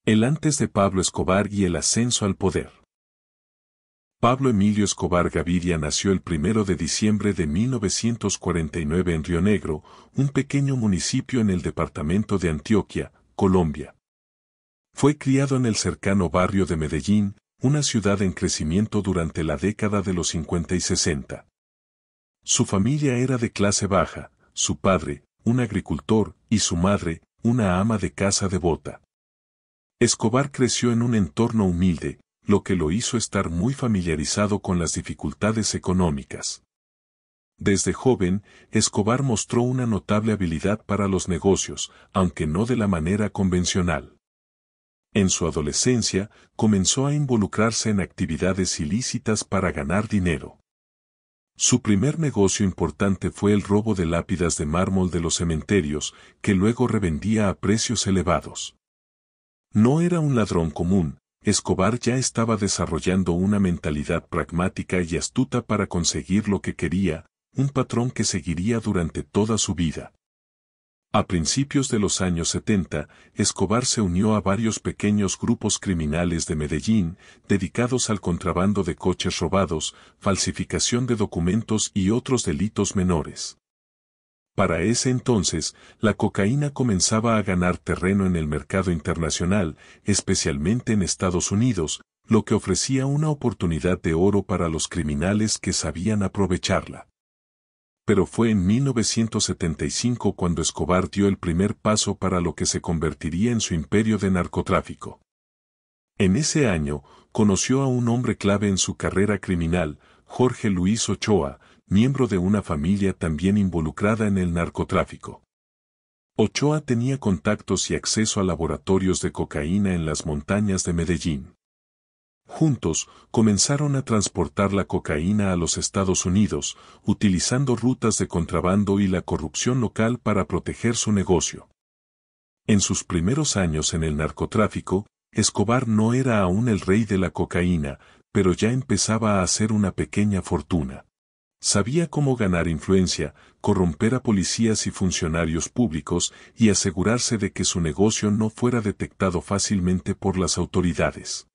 El antes de Pablo Escobar y el ascenso al poder. Pablo Emilio Escobar Gaviria nació el 1 de diciembre de 1949 en Río Negro, un pequeño municipio en el departamento de Antioquia, Colombia. Fue criado en el cercano barrio de Medellín, una ciudad en crecimiento durante la década de los 50 y 60. Su familia era de clase baja, su padre, un agricultor, y su madre, una ama de casa devota. Escobar creció en un entorno humilde, lo que lo hizo estar muy familiarizado con las dificultades económicas. Desde joven, Escobar mostró una notable habilidad para los negocios, aunque no de la manera convencional. En su adolescencia, comenzó a involucrarse en actividades ilícitas para ganar dinero. Su primer negocio importante fue el robo de lápidas de mármol de los cementerios, que luego revendía a precios elevados. No era un ladrón común, Escobar ya estaba desarrollando una mentalidad pragmática y astuta para conseguir lo que quería, un patrón que seguiría durante toda su vida. A principios de los años 70, Escobar se unió a varios pequeños grupos criminales de Medellín, dedicados al contrabando de coches robados, falsificación de documentos y otros delitos menores. Para ese entonces, la cocaína comenzaba a ganar terreno en el mercado internacional, especialmente en Estados Unidos, lo que ofrecía una oportunidad de oro para los criminales que sabían aprovecharla. Pero fue en 1975 cuando Escobar dio el primer paso para lo que se convertiría en su imperio de narcotráfico. En ese año, conoció a un hombre clave en su carrera criminal, Jorge Luis Ochoa, miembro de una familia también involucrada en el narcotráfico. Ochoa tenía contactos y acceso a laboratorios de cocaína en las montañas de Medellín. Juntos, comenzaron a transportar la cocaína a los Estados Unidos, utilizando rutas de contrabando y la corrupción local para proteger su negocio. En sus primeros años en el narcotráfico, Escobar no era aún el rey de la cocaína, pero ya empezaba a hacer una pequeña fortuna. Sabía cómo ganar influencia, corromper a policías y funcionarios públicos y asegurarse de que su negocio no fuera detectado fácilmente por las autoridades.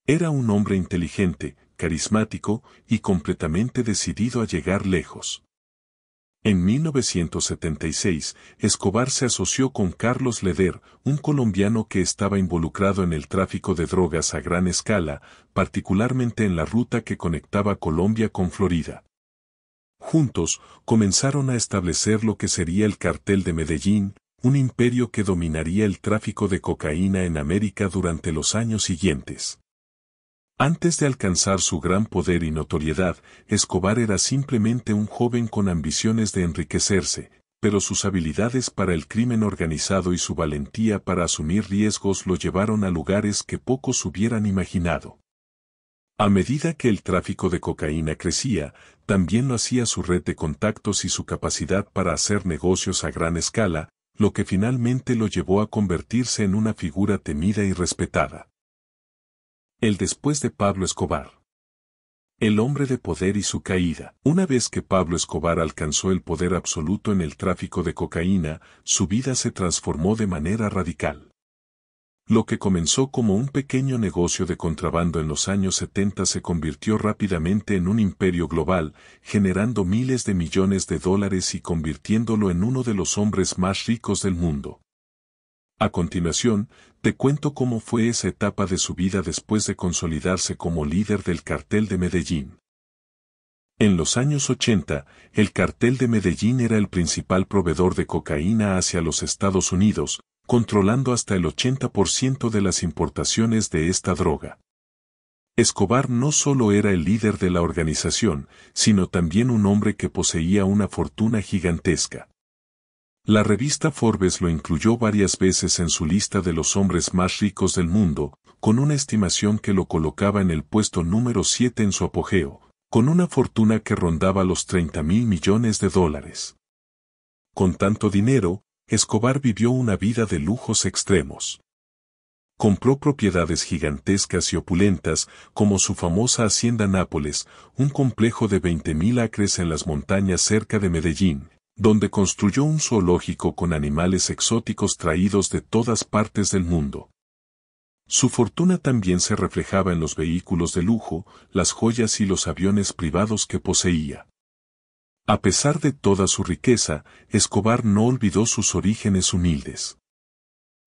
Era un hombre inteligente, carismático y completamente decidido a llegar lejos. En 1976, Escobar se asoció con Carlos Leder, un colombiano que estaba involucrado en el tráfico de drogas a gran escala, particularmente en la ruta que conectaba Colombia con Florida. Juntos, comenzaron a establecer lo que sería el Cartel de Medellín, un imperio que dominaría el tráfico de cocaína en América durante los años siguientes. Antes de alcanzar su gran poder y notoriedad, Escobar era simplemente un joven con ambiciones de enriquecerse, pero sus habilidades para el crimen organizado y su valentía para asumir riesgos lo llevaron a lugares que pocos hubieran imaginado. A medida que el tráfico de cocaína crecía, también lo hacía su red de contactos y su capacidad para hacer negocios a gran escala, lo que finalmente lo llevó a convertirse en una figura temida y respetada. El después de Pablo Escobar. El hombre de poder y su caída. Una vez que Pablo Escobar alcanzó el poder absoluto en el tráfico de cocaína, su vida se transformó de manera radical. Lo que comenzó como un pequeño negocio de contrabando en los años 70 se convirtió rápidamente en un imperio global, generando miles de millones de dólares y convirtiéndolo en uno de los hombres más ricos del mundo. A continuación, te cuento cómo fue esa etapa de su vida después de consolidarse como líder del Cartel de Medellín. En los años 80, el Cartel de Medellín era el principal proveedor de cocaína hacia los Estados Unidos, controlando hasta el 80% de las importaciones de esta droga. Escobar no solo era el líder de la organización, sino también un hombre que poseía una fortuna gigantesca. La revista Forbes lo incluyó varias veces en su lista de los hombres más ricos del mundo, con una estimación que lo colocaba en el puesto número 7 en su apogeo, con una fortuna que rondaba los $30.000 millones. Con tanto dinero, Escobar vivió una vida de lujos extremos. Compró propiedades gigantescas y opulentas, como su famosa Hacienda Nápoles, un complejo de 20.000 acres en las montañas cerca de Medellín, donde construyó un zoológico con animales exóticos traídos de todas partes del mundo. Su fortuna también se reflejaba en los vehículos de lujo, las joyas y los aviones privados que poseía. A pesar de toda su riqueza, Escobar no olvidó sus orígenes humildes.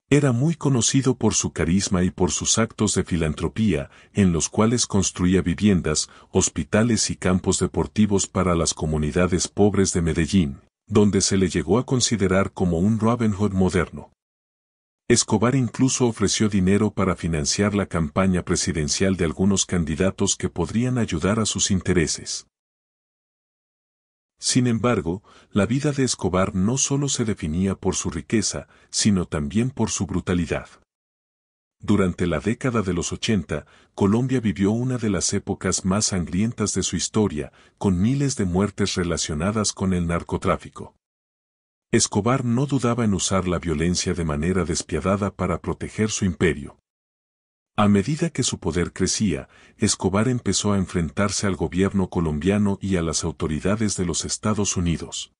Era muy conocido por su carisma y por sus actos de filantropía, en los cuales construía viviendas, hospitales y campos deportivos para las comunidades pobres de Medellín, donde se le llegó a considerar como un Robin Hood moderno. Escobar incluso ofreció dinero para financiar la campaña presidencial de algunos candidatos que podrían ayudar a sus intereses. Sin embargo, la vida de Escobar no solo se definía por su riqueza, sino también por su brutalidad. Durante la década de los 80, Colombia vivió una de las épocas más sangrientas de su historia, con miles de muertes relacionadas con el narcotráfico. Escobar no dudaba en usar la violencia de manera despiadada para proteger su imperio. A medida que su poder crecía, Escobar empezó a enfrentarse al gobierno colombiano y a las autoridades de los Estados Unidos.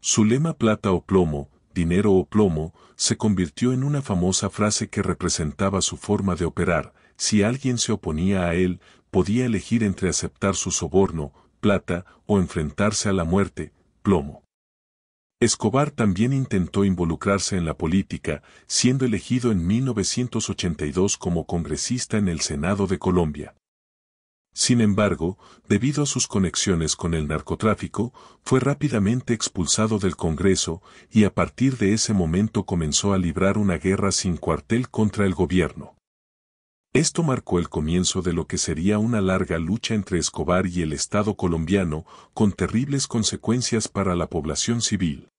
Su lema plata o plomo, dinero o plomo, se convirtió en una famosa frase que representaba su forma de operar. Si alguien se oponía a él, podía elegir entre aceptar su soborno, plata, o enfrentarse a la muerte, plomo. Escobar también intentó involucrarse en la política, siendo elegido en 1982 como congresista en el Senado de Colombia. Sin embargo, debido a sus conexiones con el narcotráfico, fue rápidamente expulsado del Congreso y a partir de ese momento comenzó a librar una guerra sin cuartel contra el gobierno. Esto marcó el comienzo de lo que sería una larga lucha entre Escobar y el Estado colombiano, con terribles consecuencias para la población civil.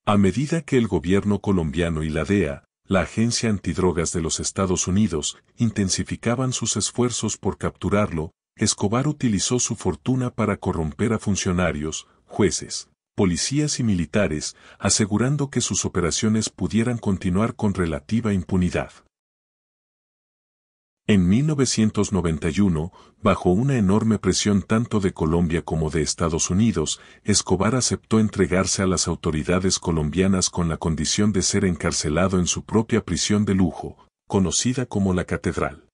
A medida que el gobierno colombiano y la DEA, la Agencia Antidrogas de los Estados Unidos, intensificaban sus esfuerzos por capturarlo, Escobar utilizó su fortuna para corromper a funcionarios, jueces, policías y militares, asegurando que sus operaciones pudieran continuar con relativa impunidad. En 1991, bajo una enorme presión tanto de Colombia como de Estados Unidos, Escobar aceptó entregarse a las autoridades colombianas con la condición de ser encarcelado en su propia prisión de lujo, conocida como la Catedral.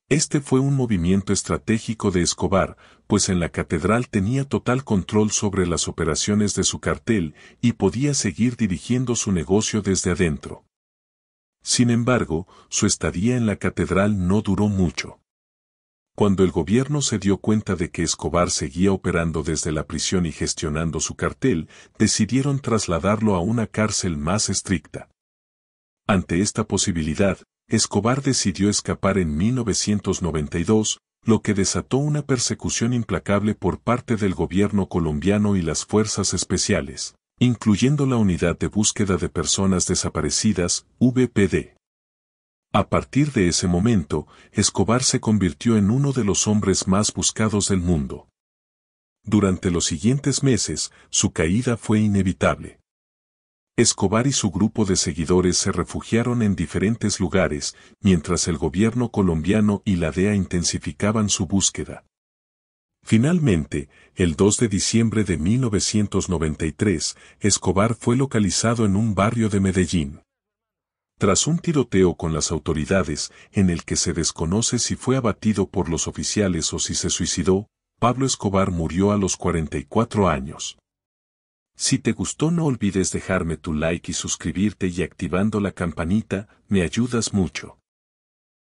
Este fue un movimiento estratégico de Escobar, pues en la Catedral tenía total control sobre las operaciones de su cartel y podía seguir dirigiendo su negocio desde adentro. Sin embargo, su estadía en la catedral no duró mucho. Cuando el gobierno se dio cuenta de que Escobar seguía operando desde la prisión y gestionando su cartel, decidieron trasladarlo a una cárcel más estricta. Ante esta posibilidad, Escobar decidió escapar en 1992, lo que desató una persecución implacable por parte del gobierno colombiano y las fuerzas especiales, incluyendo la Unidad de Búsqueda de Personas Desaparecidas, VPD. A partir de ese momento, Escobar se convirtió en uno de los hombres más buscados del mundo. Durante los siguientes meses, su caída fue inevitable. Escobar y su grupo de seguidores se refugiaron en diferentes lugares, mientras el gobierno colombiano y la DEA intensificaban su búsqueda. Finalmente, el 2 de diciembre de 1993, Escobar fue localizado en un barrio de Medellín. Tras un tiroteo con las autoridades, en el que se desconoce si fue abatido por los oficiales o si se suicidó, Pablo Escobar murió a los 44 años. Si te gustó, no olvides dejarme tu like y suscribirte y activando la campanita, me ayudas mucho.